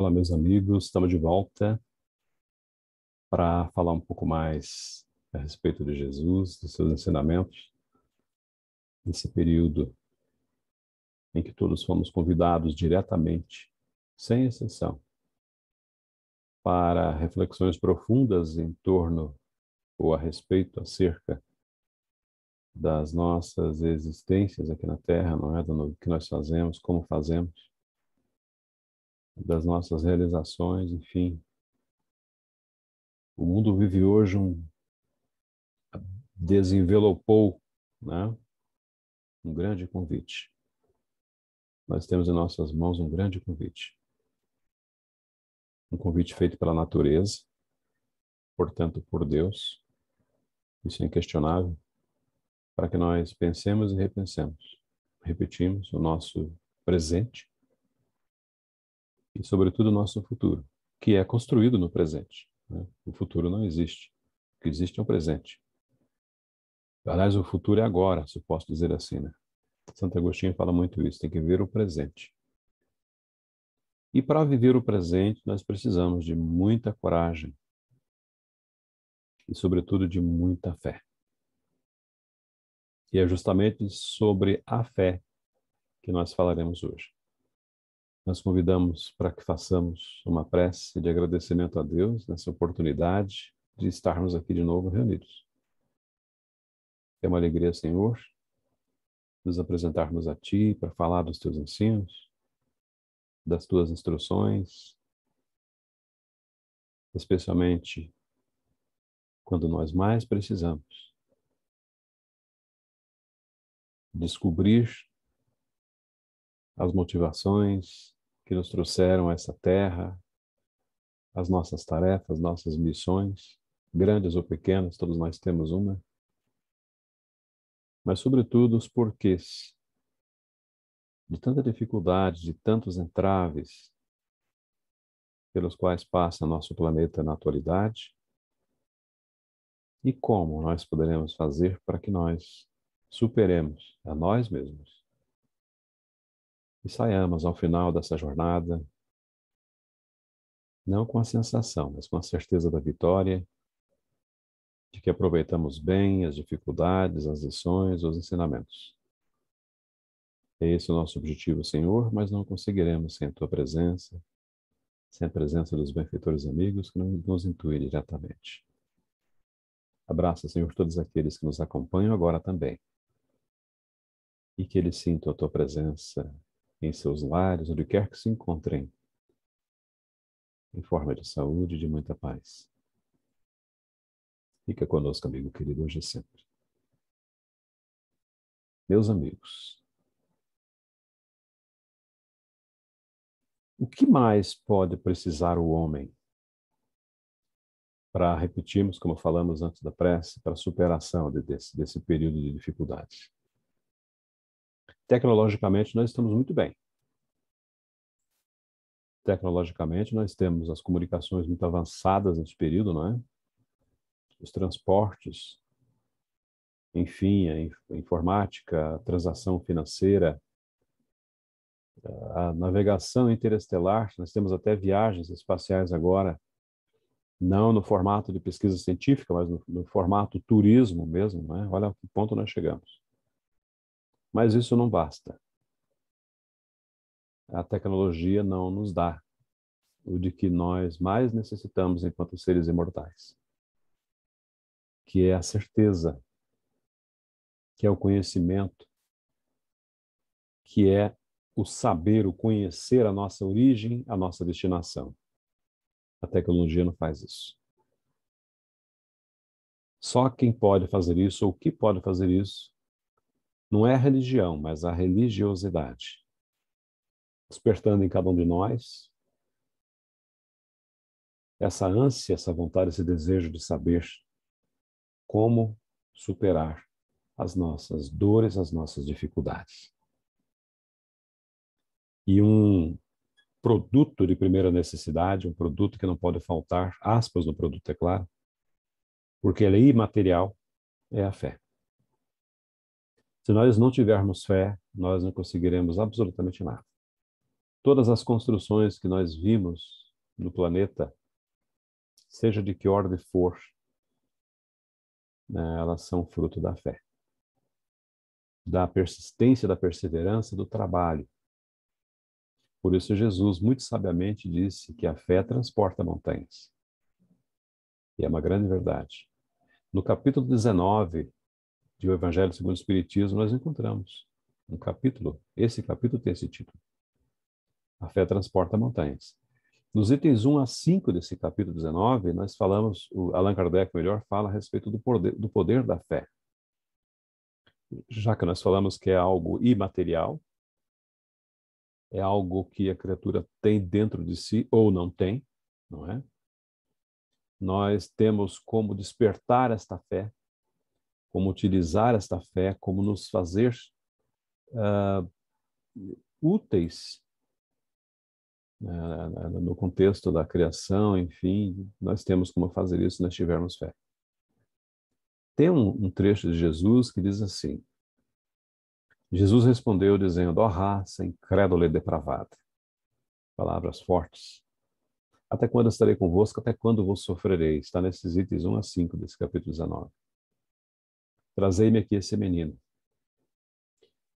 Olá, meus amigos, estamos de volta para falar um pouco mais a respeito de Jesus, dos seus ensinamentos, nesse período em que todos fomos convidados diretamente, sem exceção, para reflexões profundas em torno ou a respeito, acerca das nossas existências aqui na Terra, não é? Do que nós fazemos, como fazemos, das nossas realizações, enfim. O mundo vive hoje desenvelopou, né? Um grande convite. Nós temos em nossas mãos um grande convite. Um convite feito pela natureza, portanto, por Deus. Isso é inquestionável. Para que nós pensemos e repensemos. Repetimos o nosso presente e, sobretudo, o nosso futuro, que é construído no presente, né? O futuro não existe. O que existe é o presente. Aliás, o futuro é agora, se posso dizer assim, né? Santo Agostinho fala muito isso, tem que ver o presente. E para viver o presente, nós precisamos de muita coragem e, sobretudo, de muita fé. E é justamente sobre a fé que nós falaremos hoje. Nós convidamos para que façamos uma prece de agradecimento a Deus nessa oportunidade de estarmos aqui de novo reunidos. É uma alegria, Senhor, nos apresentarmos a Ti para falar dos Teus ensinos, das Tuas instruções, especialmente quando nós mais precisamos descobrir as motivações que nos trouxeram a essa terra, as nossas tarefas, nossas missões, grandes ou pequenas, todos nós temos uma, mas sobretudo os porquês de tanta dificuldade, de tantos entraves pelos quais passa nosso planeta na atualidade e como nós poderemos fazer para que nós superemos a nós mesmos e saiamos ao final dessa jornada não com a sensação, mas com a certeza da vitória, de que aproveitamos bem as dificuldades, as lições, os ensinamentos. É esse o nosso objetivo, Senhor, mas não conseguiremos sem a Tua presença, sem a presença dos benfeitores amigos que nos intuem diretamente. Abraça, Senhor, todos aqueles que nos acompanham agora também. E que eles sintam a Tua presença em seus lares, onde quer que se encontrem, em forma de saúde e de muita paz. Fica conosco, amigo querido, hoje e sempre. Meus amigos, o que mais pode precisar o homem para repetirmos, como falamos antes da prece, para a superação desse período de dificuldades? Tecnologicamente, nós estamos muito bem. Tecnologicamente, nós temos as comunicações muito avançadas nesse período, não é? Os transportes, enfim, a informática, a transação financeira, a navegação interestelar, nós temos até viagens espaciais agora, não no formato de pesquisa científica, mas no formato turismo mesmo, né? Olha a que ponto nós chegamos. Mas isso não basta. A tecnologia não nos dá o de que nós mais necessitamos enquanto seres imortais, que é a certeza, que é o conhecimento, que é o saber, o conhecer a nossa origem, a nossa destinação. A tecnologia não faz isso. Só quem pode fazer isso, ou que pode fazer isso, não é a religião, mas a religiosidade. Despertando em cada um de nós essa ânsia, essa vontade, esse desejo de saber como superar as nossas dores, as nossas dificuldades. E um produto de primeira necessidade, um produto que não pode faltar, aspas no produto, é claro, porque ele é imaterial, é a fé. Se nós não tivermos fé, nós não conseguiremos absolutamente nada. Todas as construções que nós vimos no planeta, seja de que ordem for, né, elas são fruto da fé, da persistência, da perseverança, do trabalho. Por isso Jesus muito sabiamente disse que a fé transporta montanhas. E é uma grande verdade. No capítulo 19 de O Evangelho segundo o Espiritismo, nós encontramos um capítulo, esse capítulo tem esse título: A fé transporta montanhas. Nos itens 1 a 5 desse capítulo 19, nós falamos, o Allan Kardec melhor fala a respeito do poder da fé. Já que nós falamos que é algo imaterial, é algo que a criatura tem dentro de si ou não tem, não é? Nós temos como despertar esta fé, como utilizar esta fé, como nos fazer úteis no contexto da criação, enfim, nós temos como fazer isso se nós tivermos fé. Tem um trecho de Jesus que diz assim: Jesus respondeu dizendo: ó raça incrédula e depravada. Palavras fortes. Até quando estarei convosco? Até quando vos sofrerei? Está nesses itens 1 a 5 desse capítulo 19. Trazei-me aqui esse menino.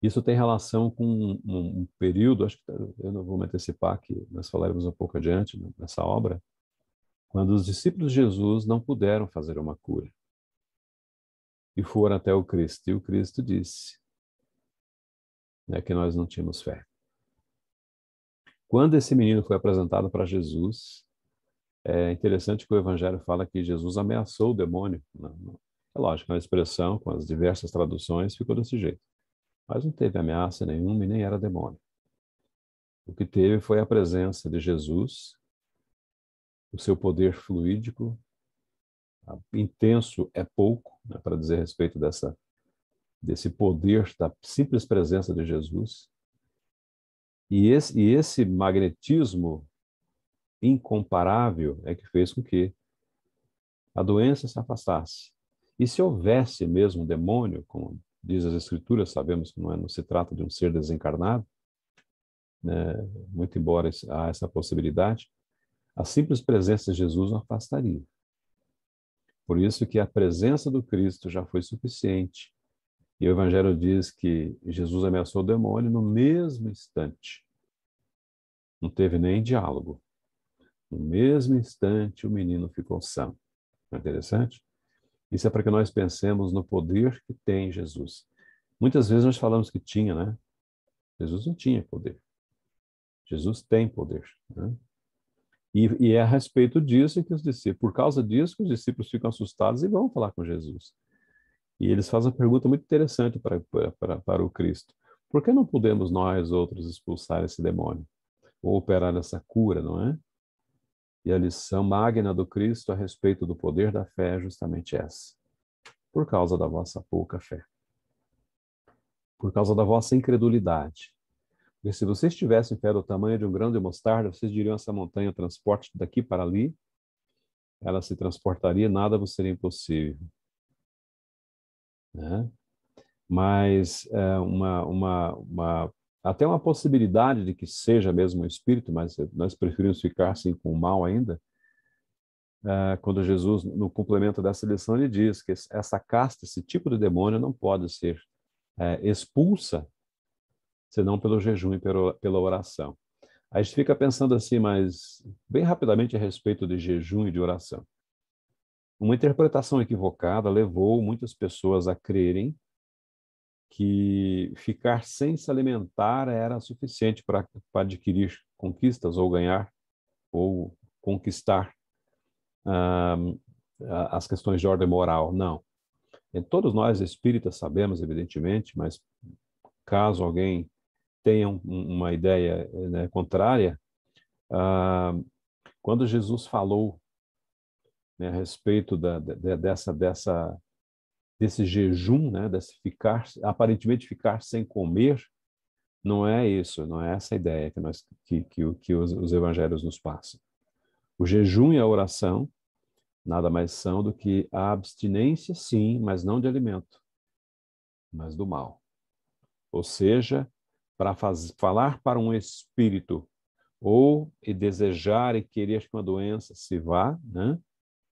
Isso tem relação com um período, acho que eu não vou me antecipar, que nós falaremos um pouco adiante nessa obra, quando os discípulos de Jesus não puderam fazer uma cura. E foram até o Cristo. E o Cristo disse, né, que nós não tínhamos fé. Quando esse menino foi apresentado para Jesus, é interessante que o Evangelho fala que Jesus ameaçou o demônio. É lógico, a expressão, com as diversas traduções, ficou desse jeito. Mas não teve ameaça nenhuma e nem era demônio. O que teve foi a presença de Jesus, o seu poder fluídico, intenso é pouco, né, para dizer a respeito desse poder, da simples presença de Jesus. E esse magnetismo incomparável é que fez com que a doença se afastasse. E se houvesse mesmo demônio, como diz as Escrituras, sabemos que não se trata de um ser desencarnado, né, muito embora há essa possibilidade, a simples presença de Jesus não afastaria. Por isso que a presença do Cristo já foi suficiente. E o Evangelho diz que Jesus ameaçou o demônio no mesmo instante. Não teve nem diálogo. No mesmo instante, o menino ficou são. Não é interessante? Isso é para que nós pensemos no poder que tem Jesus. Muitas vezes nós falamos que tinha, né? Jesus não tinha poder. Jesus tem poder, né? E é a respeito disso que os discípulos, por causa disso, que os discípulos ficam assustados e vão falar com Jesus. E eles fazem uma pergunta muito interessante para o Cristo. Por que não podemos nós outros expulsar esse demônio? Ou operar essa cura, não é? E a lição magna do Cristo a respeito do poder da fé é justamente essa. Por causa da vossa pouca fé. Por causa da vossa incredulidade. Porque se vocês tivessem fé do tamanho de um grão de mostarda, vocês diriam essa montanha transporte daqui para ali, ela se transportaria, nada vos seria impossível. Né? Mas até uma possibilidade de que seja mesmo um espírito, mas nós preferimos ficar assim com o mal ainda, quando Jesus, no complemento dessa lição, ele diz que essa casta, esse tipo de demônio não pode ser expulsa senão pelo jejum e pela oração. Aí a gente fica pensando assim, mas bem rapidamente a respeito de jejum e de oração. Uma interpretação equivocada levou muitas pessoas a crerem que ficar sem se alimentar era suficiente para adquirir conquistas ou ganhar ou conquistar as questões de ordem moral. Não. E todos nós espíritas sabemos, evidentemente, mas caso alguém tenha uma ideia, né, contrária, quando Jesus falou, né, a respeito desse jejum, né, aparentemente ficar sem comer, não é isso, não é essa a ideia que os evangelhos nos passam. O jejum e a oração nada mais são do que a abstinência, sim, mas não de alimento, mas do mal. Ou seja, para falar para um espírito ou e desejar e querer que uma doença se vá, né?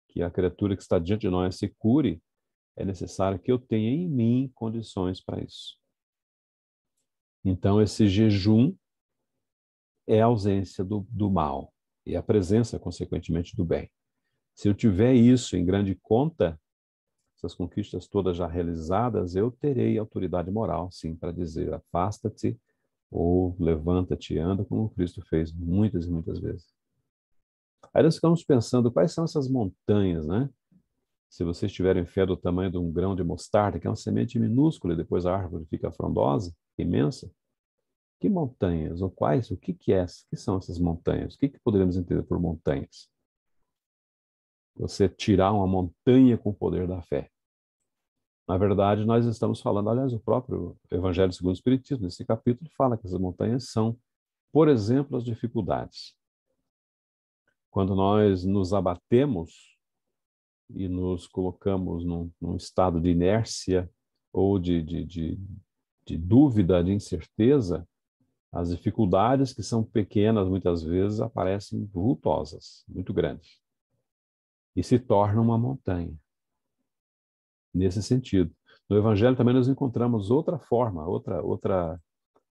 Que a criatura que está diante de nós se cure, é necessário que eu tenha em mim condições para isso. Então, esse jejum é a ausência do mal e a presença, consequentemente, do bem. Se eu tiver isso em grande conta, essas conquistas todas já realizadas, eu terei autoridade moral, sim, para dizer afasta-te ou levanta-te e anda, como Cristo fez muitas e muitas vezes. Aí nós ficamos pensando quais são essas montanhas, né? Se vocês tiverem fé do tamanho de um grão de mostarda, que é uma semente minúscula, e depois a árvore fica frondosa, imensa, que montanhas, ou quais, o que é, que são essas montanhas? O que poderíamos entender por montanhas? Você tirar uma montanha com o poder da fé. Na verdade, nós estamos falando, aliás, o próprio Evangelho segundo o Espiritismo, nesse capítulo, fala que essas montanhas são, por exemplo, as dificuldades. Quando nós nos abatemos e nos colocamos num estado de inércia ou de dúvida, de incerteza, as dificuldades que são pequenas, muitas vezes, aparecem vultosas, muito grandes, e se tornam uma montanha. Nesse sentido. No Evangelho também nós encontramos outra forma, outra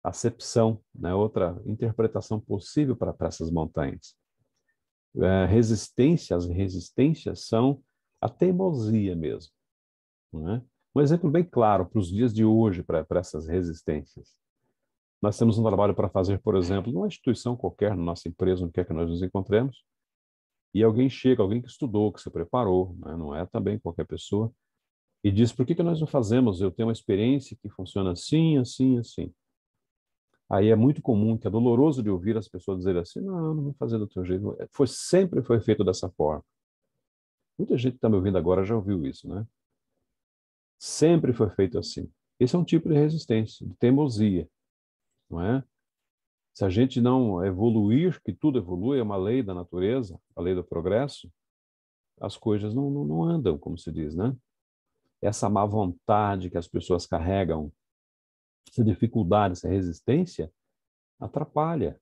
acepção, né? Outra interpretação possível para essas montanhas. As resistências são a teimosia mesmo. Né? Um exemplo bem claro para os dias de hoje, para essas resistências. Nós temos um trabalho para fazer, por exemplo, numa instituição qualquer, na nossa empresa, onde quer que nós nos encontremos, e alguém chega, alguém que estudou, que se preparou, né? Não é também qualquer pessoa, e diz, por que nós não fazemos? Eu tenho uma experiência que funciona assim, assim, assim. Aí é muito comum, que é doloroso de ouvir as pessoas dizerem assim, não vou fazer do teu jeito. Sempre foi feito dessa forma. Muita gente que está me ouvindo agora já ouviu isso, né? Sempre foi feito assim. Esse é um tipo de resistência, de teimosia, não é? Se a gente não evoluir, que tudo evolui, é uma lei da natureza, a lei do progresso, as coisas não andam, como se diz, né? Essa má vontade que as pessoas carregam, essa dificuldade, essa resistência, atrapalha.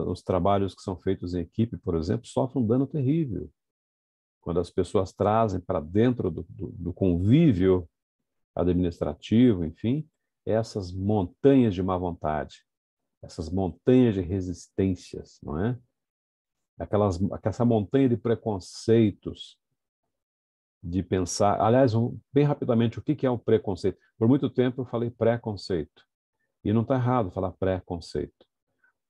Os trabalhos que são feitos em equipe, por exemplo, sofrem um dano terrível. Quando as pessoas trazem para dentro do convívio administrativo, enfim, essas montanhas de má vontade, essas montanhas de resistências, não é? Essa montanha de preconceitos, de pensar. Aliás, bem rapidamente, o que é o preconceito? Por muito tempo eu falei preconceito. E não está errado falar preconceito.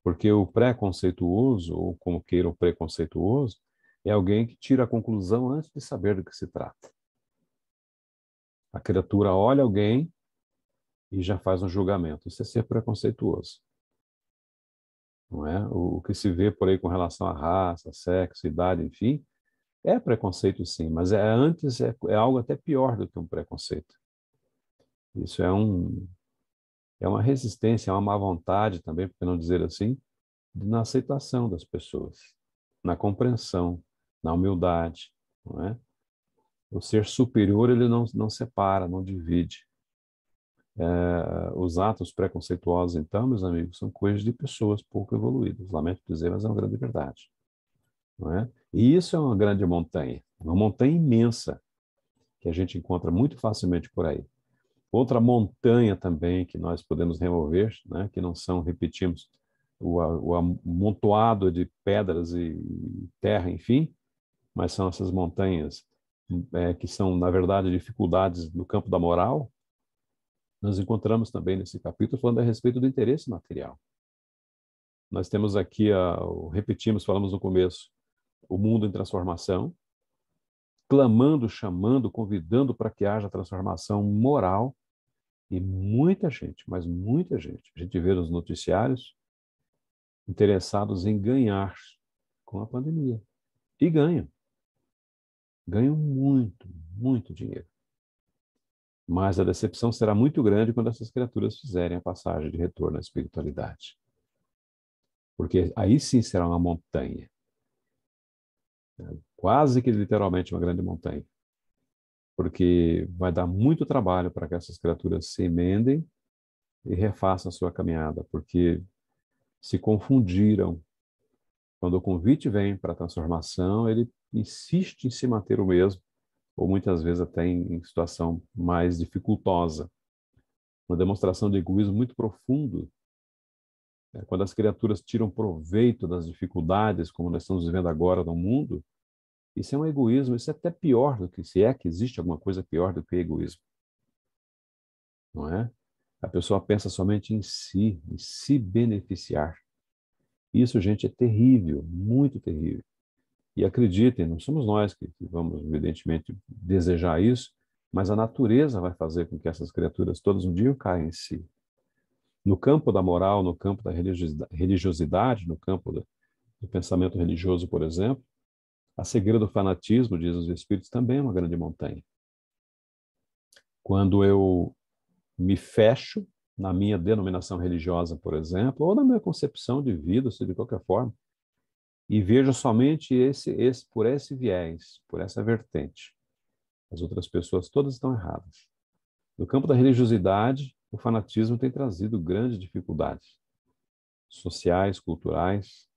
Porque o preconceituoso, ou como queira o preconceituoso, é alguém que tira a conclusão antes de saber do que se trata. A criatura olha alguém e já faz um julgamento. Isso é ser preconceituoso. Não é? O que se vê por aí com relação à raça, sexo, idade, enfim, é preconceito sim, mas é algo até pior do que um preconceito. Isso é uma resistência, é uma má vontade também, por que não dizer assim, na aceitação das pessoas, na compreensão, na humildade, não é? O ser superior, ele não separa, não divide. Os atos preconceituosos, então, meus amigos, são coisas de pessoas pouco evoluídas. Lamento dizer, mas é uma grande verdade, não é? E isso é uma grande montanha, uma montanha imensa, que a gente encontra muito facilmente por aí. Outra montanha também que nós podemos remover, né, que não são, repetimos, o amontoado de pedras e terra, enfim, mas são essas montanhas que são, na verdade, dificuldades no campo da moral. Nós encontramos também nesse capítulo falando a respeito do interesse material. Nós temos aqui, repetimos, falamos no começo, o mundo em transformação, clamando, chamando, convidando para que haja transformação moral. E muita gente, mas muita gente, a gente vê nos noticiários, interessados em ganhar com a pandemia. E ganham. Ganham muito, muito dinheiro. Mas a decepção será muito grande quando essas criaturas fizerem a passagem de retorno à espiritualidade. Porque aí sim será uma montanha. Quase que literalmente uma grande montanha. Porque vai dar muito trabalho para que essas criaturas se emendem e refaçam a sua caminhada. Porque se confundiram. Quando o convite vem para a transformação, ele insiste em se manter o mesmo, ou muitas vezes até em situação mais dificultosa. Uma demonstração de egoísmo muito profundo. Quando as criaturas tiram proveito das dificuldades, como nós estamos vivendo agora no mundo, isso é um egoísmo, isso é até pior do que, se é que existe alguma coisa pior do que egoísmo. Não é? A pessoa pensa somente em si, em se beneficiar. Isso, gente, é terrível, muito terrível. E acreditem, não somos nós que vamos, evidentemente, desejar isso, mas a natureza vai fazer com que essas criaturas todas um dia caiam em si. No campo da moral, no campo da religiosidade, no campo do pensamento religioso, por exemplo, a cegueira do fanatismo, diz os Espíritos, também é uma grande montanha. Quando eu me fecho na minha denominação religiosa, por exemplo, ou na minha concepção de vida, seja de qualquer forma, e vejo somente por esse viés, por essa vertente. As outras pessoas todas estão erradas. No campo da religiosidade, o fanatismo tem trazido grandes dificuldades sociais, culturais,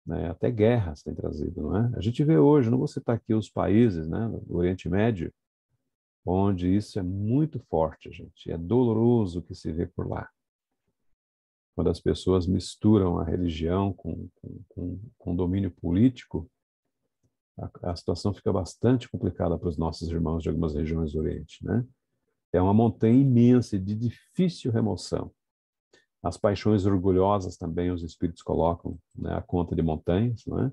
né? Até guerras tem trazido, não é? A gente vê hoje, não vou citar aqui os países, né, do Oriente Médio, onde isso é muito forte, gente. É doloroso o que se vê por lá. Quando as pessoas misturam a religião com domínio político, a situação fica bastante complicada para os nossos irmãos de algumas regiões do Oriente, né? É uma montanha imensa e de difícil remoção. As paixões orgulhosas também os espíritos colocam, né, a conta de montanhas, não é?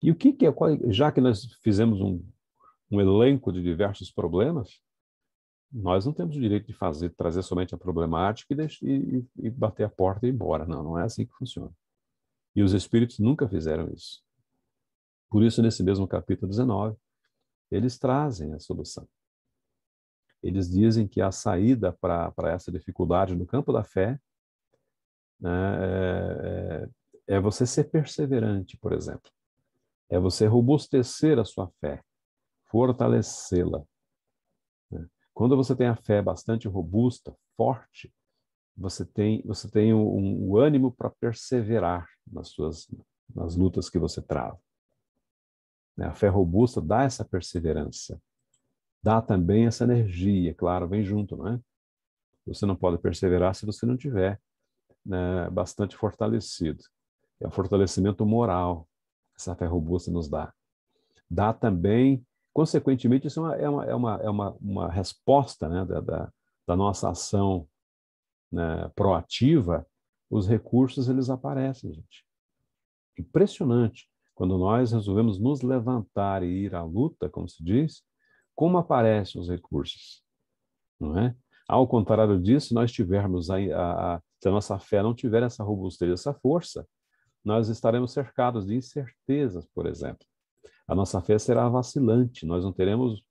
E o que é, já que nós fizemos um elenco de diversos problemas, nós não temos o direito de trazer somente a problemática e bater a porta e ir embora. Não, não é assim que funciona. E os espíritos nunca fizeram isso. Por isso, nesse mesmo capítulo 19, eles trazem a solução. Eles dizem que a saída para essa dificuldade no campo da fé, né, é você ser perseverante, por exemplo. É você robustecer a sua fé, fortalecê-la. Né? Quando você tem a fé bastante robusta, forte, você tem um ânimo para perseverar nas lutas que você trava. Né? A fé robusta dá essa perseverança, dá também essa energia, claro, vem junto, não é? Você não pode perseverar se você não tiver, né, bastante fortalecido. É o fortalecimento moral que essa fé robusta nos dá. Dá também, consequentemente, isso uma resposta, né, da nossa ação, né, proativa. Os recursos, eles aparecem, gente. Impressionante. Quando nós resolvemos nos levantar e ir à luta, como se diz, como aparecem os recursos, não é? Ao contrário disso, se nós tivermos se a nossa fé não tiver essa robustez, essa força, nós estaremos cercados de incertezas, por exemplo. A nossa fé será vacilante, nós não teremos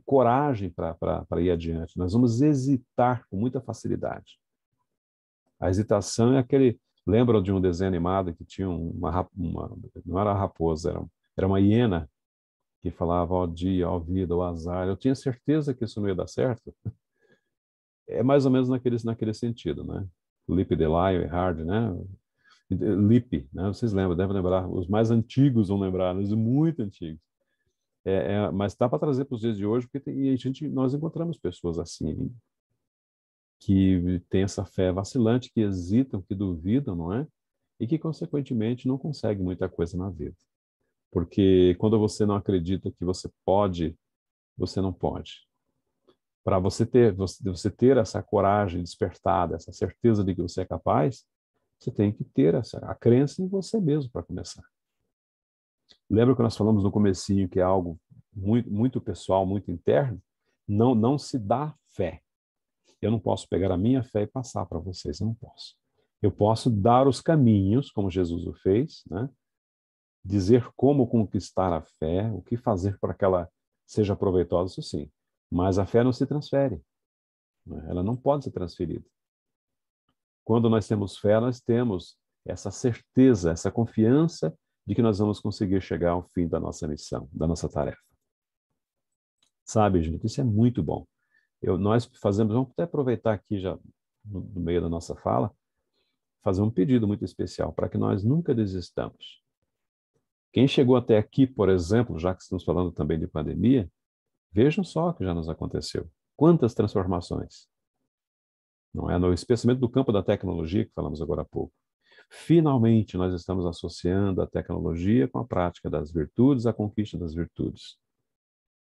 coragem para ir adiante, nós vamos hesitar com muita facilidade. A hesitação é aquele. Lembram de um desenho animado que tinha não era uma raposa, era uma hiena que falava ó dia, ó vida, ó azar. Eu tinha certeza que isso não ia dar certo. É mais ou menos naquele sentido, né? Lip the Lion e Hard, né? Lip, né? Vocês lembram, devem lembrar. Os mais antigos vão lembrar, os muito antigos. Mas dá para trazer para os dias de hoje, porque nós encontramos pessoas assim, que têm essa fé vacilante, que hesitam, que duvidam, não é? E que, consequentemente, não conseguem muita coisa na vida. Porque quando você não acredita que você pode, você não pode. Para você ter essa coragem despertada, essa certeza de que você é capaz, você tem que ter a crença em você mesmo para começar. Lembra que nós falamos no comecinho que é algo muito, muito pessoal, muito interno? Não se dá fé. Eu não posso pegar a minha fé e passar para vocês, eu não posso. Eu posso dar os caminhos, como Jesus o fez, né? Dizer como conquistar a fé, o que fazer para que ela seja proveitosa, isso sim. Mas a fé não se transfere, né? Ela não pode ser transferida. Quando nós temos fé, nós temos essa certeza, essa confiança de que nós vamos conseguir chegar ao fim da nossa missão, da nossa tarefa. Sabe, gente, isso é muito bom. Nós vamos até aproveitar aqui já no meio da nossa fala, fazer um pedido muito especial para que nós nunca desistamos. Quem chegou até aqui, por exemplo, já que estamos falando também de pandemia, vejam só o que já nos aconteceu. Quantas transformações, não é? No especialmente do campo da tecnologia, que falamos agora há pouco. Finalmente, nós estamos associando a tecnologia com a prática das virtudes, a conquista das virtudes.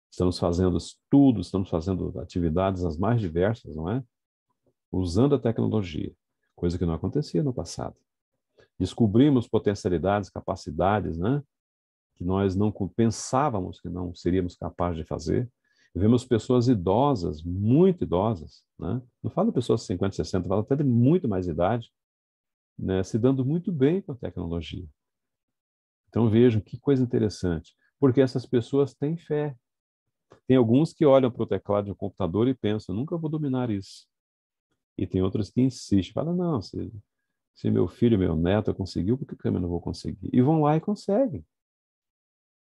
Estamos fazendo estudos, estamos fazendo atividades as mais diversas, não é? Usando a tecnologia, coisa que não acontecia no passado. Descobrimos potencialidades, capacidades, né? Que nós não pensávamos que não seríamos capazes de fazer. Vemos pessoas idosas, muito idosas, né? Não falo de pessoas de 50, 60, falo até de muito mais idade, né? Se dando muito bem com a tecnologia. Então vejam que coisa interessante, porque essas pessoas têm fé. Tem alguns que olham para o teclado de um computador e pensam, nunca vou dominar isso. E tem outros que insistem, falam, não, se meu filho, meu neto conseguiu, por que eu não vou conseguir? E vão lá e conseguem.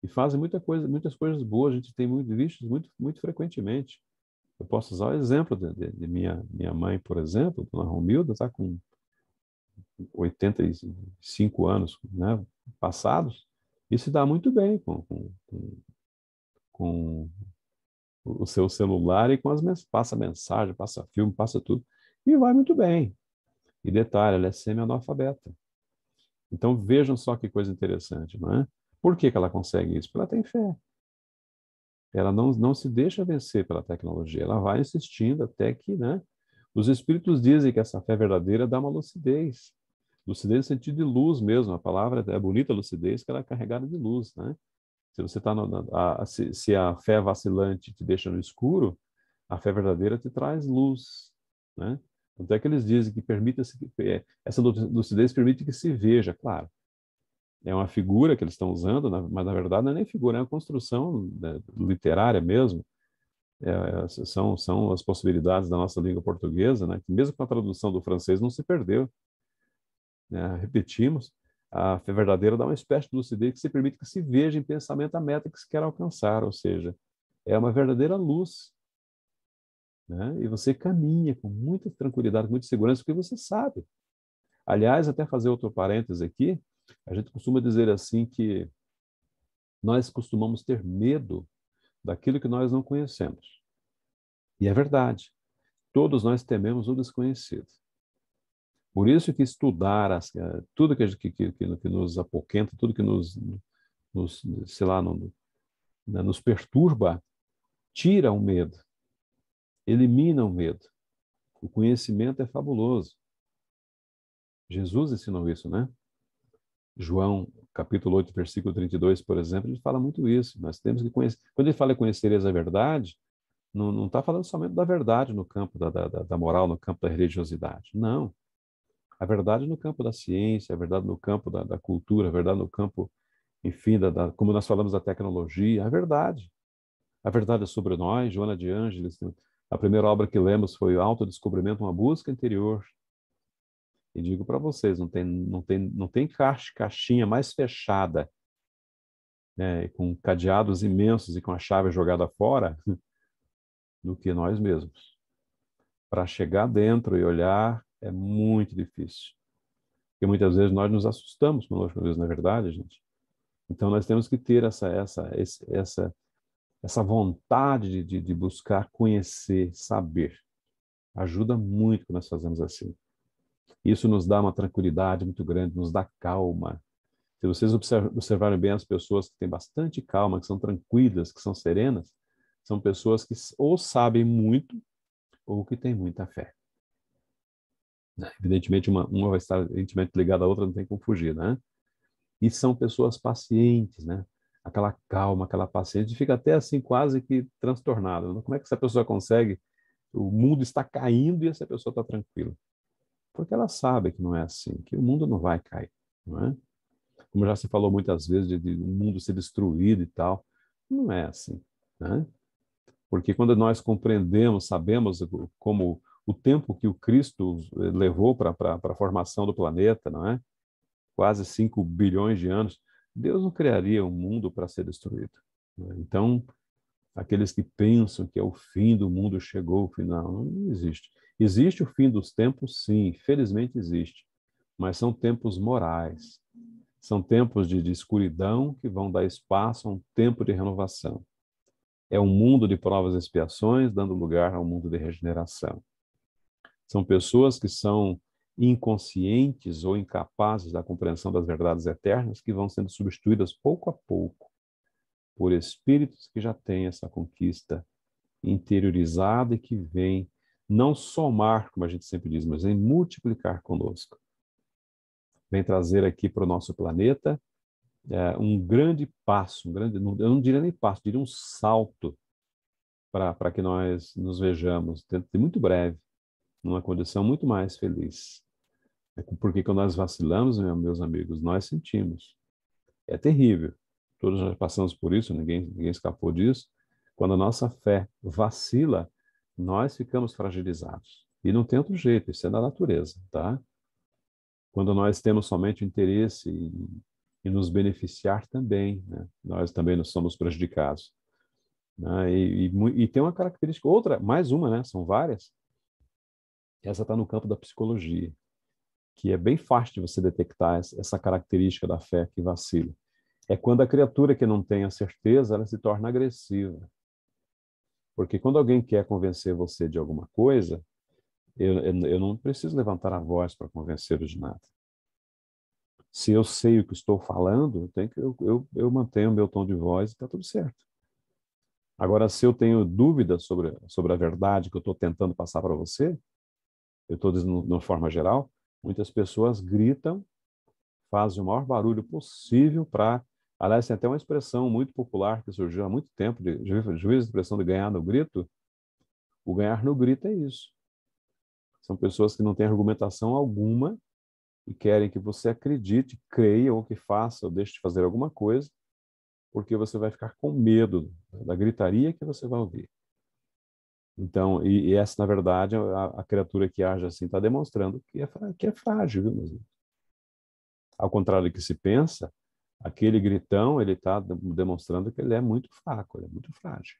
E fazem muitas coisas boas, a gente tem visto muito frequentemente. Eu posso usar o exemplo de minha mãe, por exemplo, Dona Romilda, está com 85 anos, né, passados, e se dá muito bem com o seu celular e com passa mensagem, passa filme, passa tudo, e vai muito bem. E detalhe, ela é semi-analfabeta. Então vejam só que coisa interessante, não é? Por que ela consegue isso? Porque ela tem fé. Ela não se deixa vencer pela tecnologia, ela vai insistindo até que, né? Os espíritos dizem que essa fé verdadeira dá uma lucidez. Lucidez no sentido de luz mesmo, a palavra é bonita, lucidez, que ela é carregada de luz, né? Se você está se a fé vacilante te deixa no escuro, a fé verdadeira te traz luz, né? Tanto é que eles dizem que essa lucidez permite que se veja, claro. É uma figura que eles estão usando, mas na verdade não é nem figura, é uma construção, né, literária mesmo. São as possibilidades da nossa língua portuguesa, né, que mesmo com a tradução do francês não se perdeu. Né? Repetimos, a fé verdadeira dá uma espécie de lucidez que se permite que se veja em pensamento a meta que se quer alcançar, ou seja, é uma verdadeira luz. Né? E você caminha com muita tranquilidade, com muita segurança, porque você sabe. Aliás, até fazer outro parêntese aqui, a gente costuma dizer assim que nós costumamos ter medo daquilo que nós não conhecemos. E é verdade. Todos nós tememos o desconhecido. Por isso que estudar tudo que nos apoquenta, tudo que sei lá, né, nos perturba, tira o medo, elimina o medo. O conhecimento é fabuloso. Jesus ensinou isso, né? João, capítulo 8, versículo 32, por exemplo, ele fala muito isso. Nós temos que conhecer. Quando ele fala conhecereis a verdade, não está falando somente da verdade no campo da moral, no campo da religiosidade. Não. A verdade no campo da ciência, a verdade no campo da cultura, a verdade no campo, enfim, como nós falamos da tecnologia, a verdade. A verdade é sobre nós, Joana de Ângeles. A primeira obra que lemos foi o Autodescobrimento, uma busca interior. E digo para vocês, não tem caixinha mais fechada, né, com cadeados imensos e com a chave jogada fora, do que nós mesmos. Para chegar dentro e olhar é muito difícil. Porque muitas vezes nós nos assustamos conosco mesmo, não é verdade, gente? Então nós temos que ter essa vontade de buscar conhecer, saber. Ajuda muito quando nós fazemos assim. Isso nos dá uma tranquilidade muito grande, nos dá calma. Se vocês observarem bem as pessoas que têm bastante calma, que são tranquilas, que são serenas, são pessoas que ou sabem muito ou que têm muita fé. Evidentemente, uma vai estar intimamente ligada à outra, não tem como fugir, né? E são pessoas pacientes, né? Aquela calma, aquela paciência, fica até assim quase que transtornado. Como é que essa pessoa consegue? O mundo está caindo e essa pessoa está tranquila. Porque ela sabe que não é assim, que o mundo não vai cair, não é? Como já se falou muitas vezes de o mundo ser destruído e tal, não é assim, né? Porque quando nós compreendemos, sabemos como o tempo que o Cristo levou para a formação do planeta, não é? Quase 5 bilhões de anos, Deus não criaria um mundo para ser destruído. Né? Então, aqueles que pensam que é o fim do mundo chegou, o final, não existe. Existe o fim dos tempos, sim, felizmente existe. mas são tempos morais. São tempos de escuridão que vão dar espaço a um tempo de renovação. É um mundo de provas e expiações, dando lugar a um mundo de regeneração. São pessoas que são inconscientes ou incapazes da compreensão das verdades eternas que vão sendo substituídas pouco a pouco por espíritos que já têm essa conquista interiorizada e que vêm não somar, como a gente sempre diz, mas em multiplicar conosco. Vem trazer aqui para o nosso planeta um grande passo, eu não diria nem passo, diria um salto para que nós nos vejamos, muito breve, numa condição muito mais feliz. Porque quando nós vacilamos, meus amigos, nós sentimos. É terrível. Todos já passamos por isso, ninguém escapou disso. Quando a nossa fé vacila, nós ficamos fragilizados. E não tem outro jeito, isso é da natureza, tá? Quando nós temos somente o interesse em nos beneficiar também, né? Nós também não somos prejudicados. Né? E tem uma característica, outra, mais uma, né? São várias. Essa está no campo da psicologia, que é bem fácil de você detectar essa característica da fé que vacila. É quando a criatura que não tem a certeza, ela se torna agressiva. Porque quando alguém quer convencer você de alguma coisa, eu não preciso levantar a voz para convencê-lo de nada. Se eu sei o que estou falando, eu mantenho o meu tom de voz e está tudo certo. Agora, se eu tenho dúvidas sobre a verdade que eu estou tentando passar para você, eu estou dizendo de uma forma geral, muitas pessoas gritam, fazem o maior barulho possível para... Aliás, tem até uma expressão muito popular que surgiu há muito tempo, juízo de expressão de ganhar no grito. O ganhar no grito é isso. São pessoas que não têm argumentação alguma e querem que você acredite, creia ou que faça ou deixe de fazer alguma coisa, porque você vai ficar com medo da gritaria que você vai ouvir. Então, e essa, na verdade, a criatura que age assim está demonstrando que é frágil, viu, meus amigos? Ao contrário do que se pensa, aquele gritão, ele está demonstrando que ele é muito fraco, ele é muito frágil.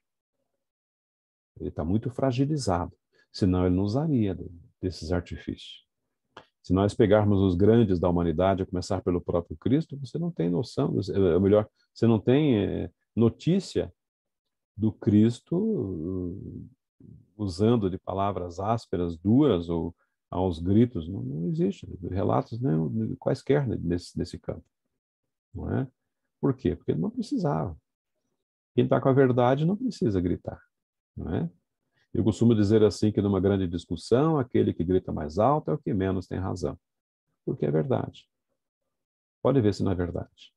Ele está muito fragilizado. Senão ele não usaria desses artifícios. Se nós pegarmos os grandes da humanidade, a começar pelo próprio Cristo, você não tem noção, ou melhor, você não tem notícia do Cristo usando de palavras ásperas, duras ou aos gritos. Não existe relatos nem quaisquer nesse campo. Não é? Por quê? Porque ele não precisava. Quem está com a verdade não precisa gritar. Não é? Eu costumo dizer assim que numa grande discussão, aquele que grita mais alto é o que menos tem razão. Porque é verdade. Pode ver se não é verdade.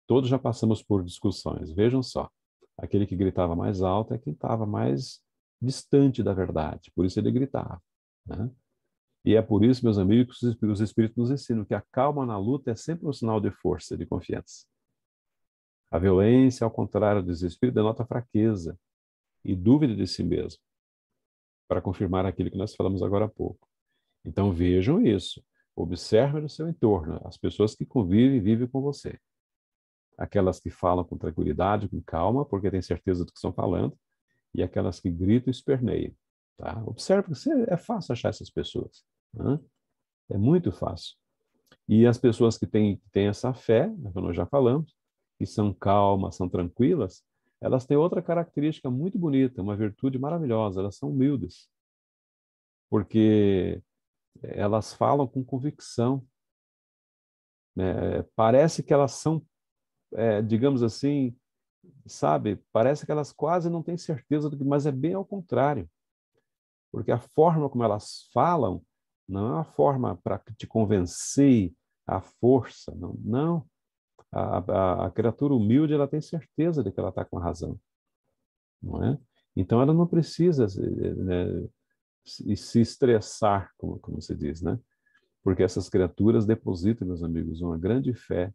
Todos já passamos por discussões. Vejam só. Aquele que gritava mais alto é quem estava mais distante da verdade. Por isso ele gritava. Né? E é por isso, meus amigos, que os Espíritos nos ensinam que a calma na luta é sempre um sinal de força, de confiança. A violência, ao contrário do desespero, denota fraqueza e dúvida de si mesmo, para confirmar aquilo que nós falamos agora há pouco. Então vejam isso. Observe no seu entorno as pessoas que convivem e vivem com você. Aquelas que falam com tranquilidade, com calma, porque têm certeza do que estão falando, e aquelas que gritam e esperneiam. Tá? Observe que é fácil achar essas pessoas. Né? É muito fácil. E as pessoas que têm essa fé, como nós já falamos, que são calmas, são tranquilas, elas têm outra característica muito bonita, uma virtude maravilhosa, elas são humildes. Porque elas falam com convicção. Né? Parece que elas são, digamos assim, sabe? Parece que elas quase não têm certeza do que, mas é bem ao contrário. Porque a forma como elas falam não é uma forma para te convencer à força, não. Não. A criatura humilde, ela tem certeza de que ela está com a razão, não é? Então ela não precisa né, se estressar, como se diz, né? Porque essas criaturas depositam, meus amigos, uma grande fé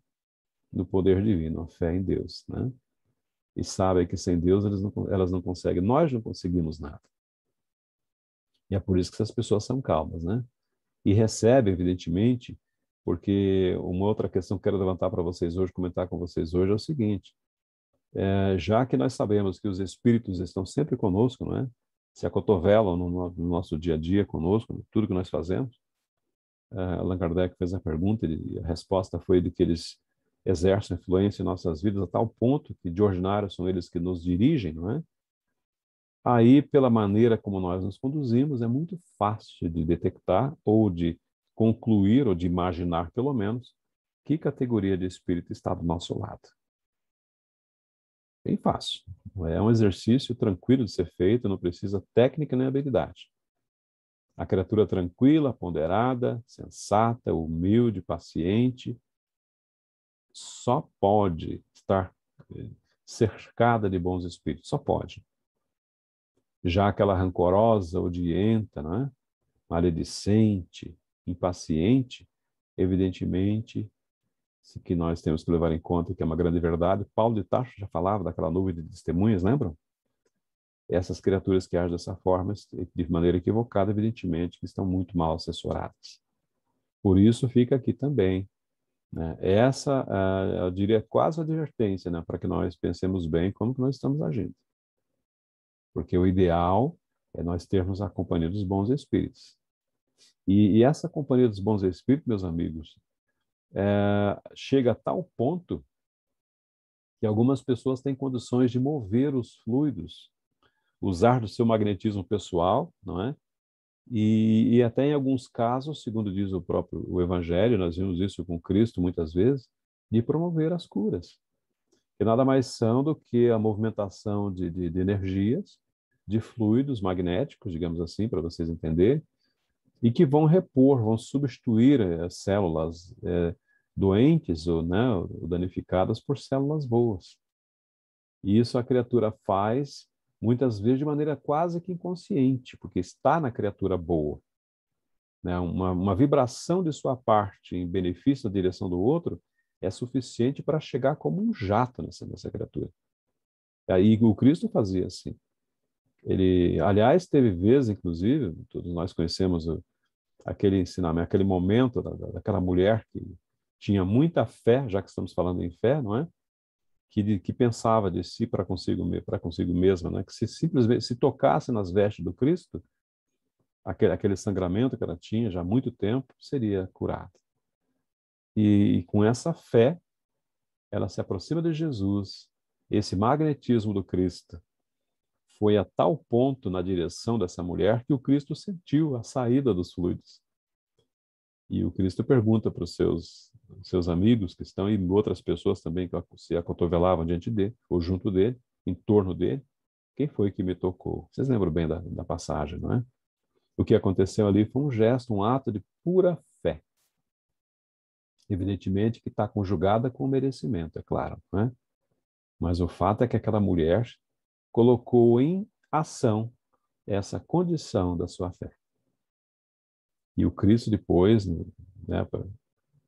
no poder divino, uma fé em Deus, né? E sabem que sem Deus elas não conseguem, nós não conseguimos nada. E é por isso que essas pessoas são calmas, né? E recebem, evidentemente, porque uma outra questão que eu quero levantar para vocês hoje, comentar com vocês hoje é o seguinte: já que nós sabemos que os espíritos estão sempre conosco, não é? Se acotovelam no nosso dia a dia conosco, tudo que nós fazemos, Allan Kardec fez a pergunta e a resposta foi de que eles exercem influência em nossas vidas a tal ponto que, de ordinário, são eles que nos dirigem, não é? Aí, pela maneira como nós nos conduzimos, é muito fácil de detectar ou de concluir ou de imaginar, pelo menos, que categoria de espírito está do nosso lado. Bem fácil. É um exercício tranquilo de ser feito, não precisa técnica nem habilidade. A criatura tranquila, ponderada, sensata, humilde, paciente, só pode estar cercada de bons espíritos, só pode. Já aquela rancorosa, odienta, não é? Maledicente, impaciente, evidentemente, se que nós temos que levar em conta que é uma grande verdade. Paulo de Tarso já falava daquela nuvem de testemunhas, lembram? Essas criaturas que agem dessa forma, de maneira equivocada, evidentemente, que estão muito mal assessoradas. Por isso fica aqui também, né? Essa, eu diria, quase a advertência, né? Para que nós pensemos bem como que nós estamos agindo. Porque o ideal é nós termos a companhia dos bons espíritos. E essa companhia dos bons espíritos, meus amigos, chega a tal ponto que algumas pessoas têm condições de mover os fluidos, usar do seu magnetismo pessoal, não é? E até em alguns casos, segundo diz o Evangelho, nós vimos isso com Cristo muitas vezes, de promover as curas, que nada mais são do que a movimentação de energias, de fluidos magnéticos, digamos assim, para vocês entenderem, e que vão repor, vão substituir as células doentes ou, né, ou danificadas por células boas. E isso a criatura faz, muitas vezes de maneira quase que inconsciente, porque está na criatura boa. Né? Uma vibração de sua parte em benefício da direção do outro é suficiente para chegar como um jato nessa criatura. E aí o Cristo fazia assim. Ele, aliás, teve vezes, inclusive, todos nós conhecemos aquele ensinamento, aquele momento daquela mulher que tinha muita fé, já que estamos falando em fé, não é? Que pensava de si para consigo mesma, né? Que se simplesmente se tocasse nas vestes do Cristo, aquele sangramento que ela tinha já há muito tempo seria curado. E com essa fé, ela se aproxima de Jesus. Esse magnetismo do Cristo foi a tal ponto na direção dessa mulher que o Cristo sentiu a saída dos fluidos. E o Cristo pergunta para os seus amigos que estão, e outras pessoas também que se acotovelavam diante dele, ou junto dele, em torno dele, quem foi que me tocou? Vocês lembram bem da passagem, não é? O que aconteceu ali foi um gesto, um ato de pura fé. Evidentemente que está conjugada com o merecimento, é claro, não é? Mas o fato é que aquela mulher colocou em ação essa condição da sua fé. E o Cristo depois, né,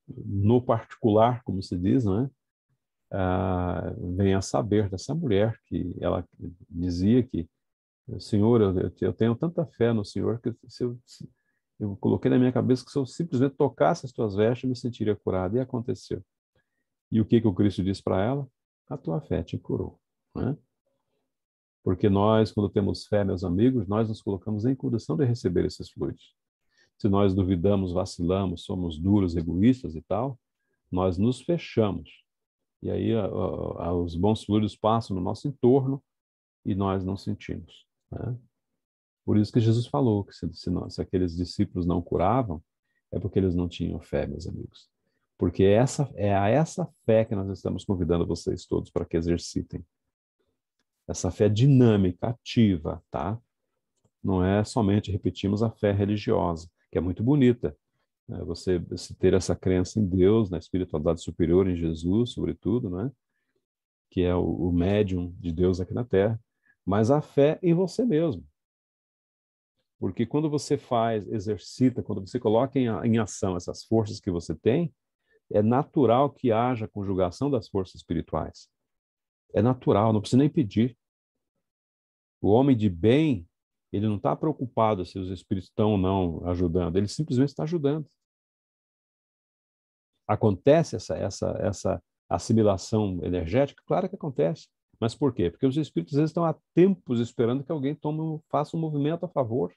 no particular, como se diz, não é? Vem a saber dessa mulher que ela dizia que, Senhor, eu tenho tanta fé no Senhor que eu coloquei na minha cabeça que se eu simplesmente tocasse as tuas vestes, eu me sentiria curado. E aconteceu. E o que o Cristo disse para ela? A tua fé te curou. Né? Porque nós, quando temos fé, meus amigos, nós nos colocamos em condição de receber esses fluidos. Se nós duvidamos, vacilamos, somos duros, egoístas e tal, nós nos fechamos. E aí os bons fluidos passam no nosso entorno e nós não sentimos. Né? Por isso que Jesus falou que se aqueles discípulos não curavam, é porque eles não tinham fé, meus amigos. Porque é a essa fé que nós estamos convidando vocês todos para que exercitem. Essa fé dinâmica, ativa, tá? Não é somente, repetimos, a fé religiosa, que é muito bonita. Né? Você ter essa crença em Deus, na espiritualidade superior, em Jesus, sobretudo, né? Que é o médium de Deus aqui na Terra, mas a fé em você mesmo. Porque quando você exercita, quando você coloca em ação essas forças que você tem, é natural que haja conjugação das forças espirituais. É natural, não precisa nem pedir. O homem de bem, ele não está preocupado se os espíritos estão ou não ajudando, ele simplesmente está ajudando. Acontece essa assimilação energética? Claro que acontece. Mas por quê? Porque os espíritos às vezes, estão há tempos esperando que alguém faça um movimento a favor.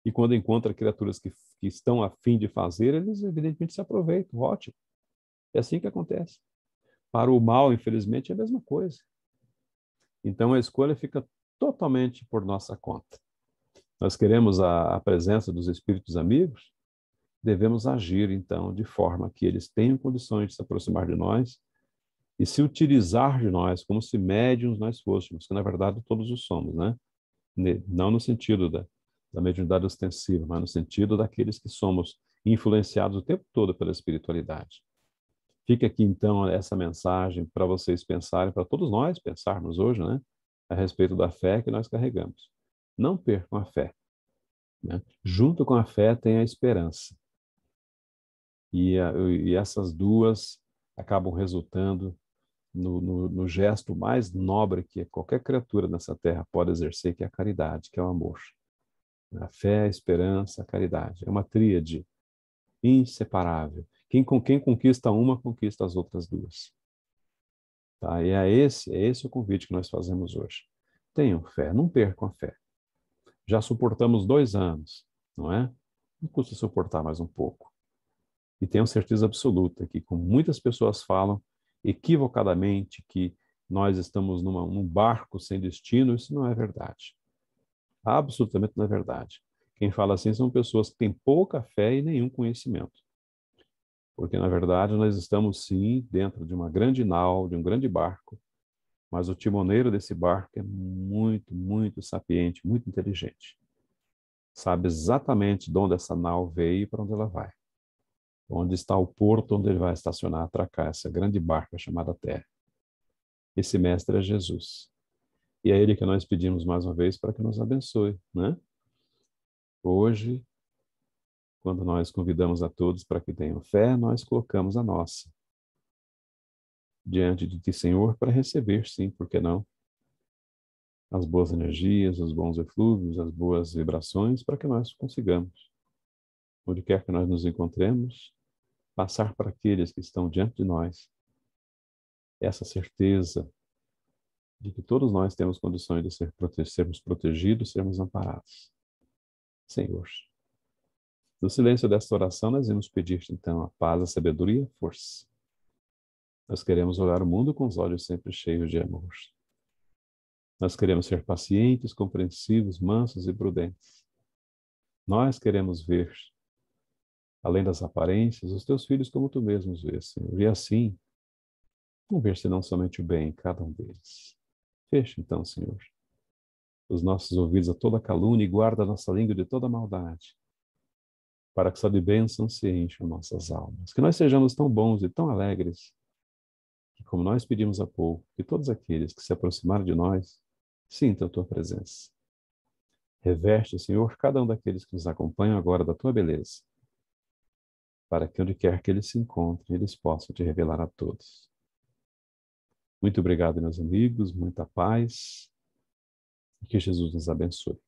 E quando encontra criaturas que estão a fim de fazer, eles evidentemente se aproveitam. Ótimo. É assim que acontece. Para o mal, infelizmente, é a mesma coisa. Então a escolha fica totalmente por nossa conta. Nós queremos a presença dos espíritos amigos, devemos agir, então, de forma que eles tenham condições de se aproximar de nós e se utilizar de nós como se médiuns nós fôssemos, que na verdade todos o somos, né? Não no sentido da mediunidade ostensiva, mas no sentido daqueles que somos influenciados o tempo todo pela espiritualidade. Fica aqui, então, essa mensagem para vocês pensarem, para todos nós pensarmos hoje, né? A respeito da fé que nós carregamos. Não percam a fé, né? Junto com a fé tem a esperança. E essas duas acabam resultando no gesto mais nobre que qualquer criatura nessa terra pode exercer, que é a caridade, que é o amor. A fé, a esperança, a caridade. É uma tríade inseparável. Quem conquista uma, conquista as outras duas. Tá? E é esse o convite que nós fazemos hoje. Tenham fé, não percam a fé. Já suportamos 2 anos, não é? Não custa suportar mais um pouco. E tenho certeza absoluta que, como muitas pessoas falam equivocadamente, que nós estamos num barco sem destino, isso não é verdade. Absolutamente não é verdade. Quem fala assim são pessoas que têm pouca fé e nenhum conhecimento. Porque, na verdade, nós estamos, sim, dentro de uma grande nau, de um grande barco, mas o timoneiro desse barco é muito, muito sapiente, muito inteligente. Sabe exatamente de onde essa nau veio e para onde ela vai. Onde está o porto onde ele vai estacionar, atracar essa grande barca chamada Terra. Esse mestre é Jesus. E é ele que nós pedimos mais uma vez para que nos abençoe, né? Hoje, quando nós convidamos a todos para que tenham fé, nós colocamos a nossa diante de ti, Senhor, para receber, sim, por que não? As boas energias, os bons eflúvios, as boas vibrações, para que nós consigamos, onde quer que nós nos encontremos, passar para aqueles que estão diante de nós essa certeza de que todos nós temos condições de sermos protegidos, sermos amparados. Senhor, no silêncio desta oração, nós vamos pedir-te, então, a paz, a sabedoria e a força. Nós queremos olhar o mundo com os olhos sempre cheios de amor. Nós queremos ser pacientes, compreensivos, mansos e prudentes. Nós queremos ver, além das aparências, os teus filhos como tu mesmo os vês, Senhor. E assim, não ver senão somente o bem em cada um deles. Feche, então, Senhor, os nossos ouvidos a toda calúnia e guarda a nossa língua de toda maldade, para que só de bênção se encham nossas almas. Que nós sejamos tão bons e tão alegres, que como nós pedimos há pouco, que todos aqueles que se aproximaram de nós sintam a tua presença. Reveste, Senhor, cada um daqueles que nos acompanham agora da tua beleza, para que onde quer que eles se encontrem, eles possam te revelar a todos. Muito obrigado, meus amigos, muita paz, e que Jesus nos abençoe.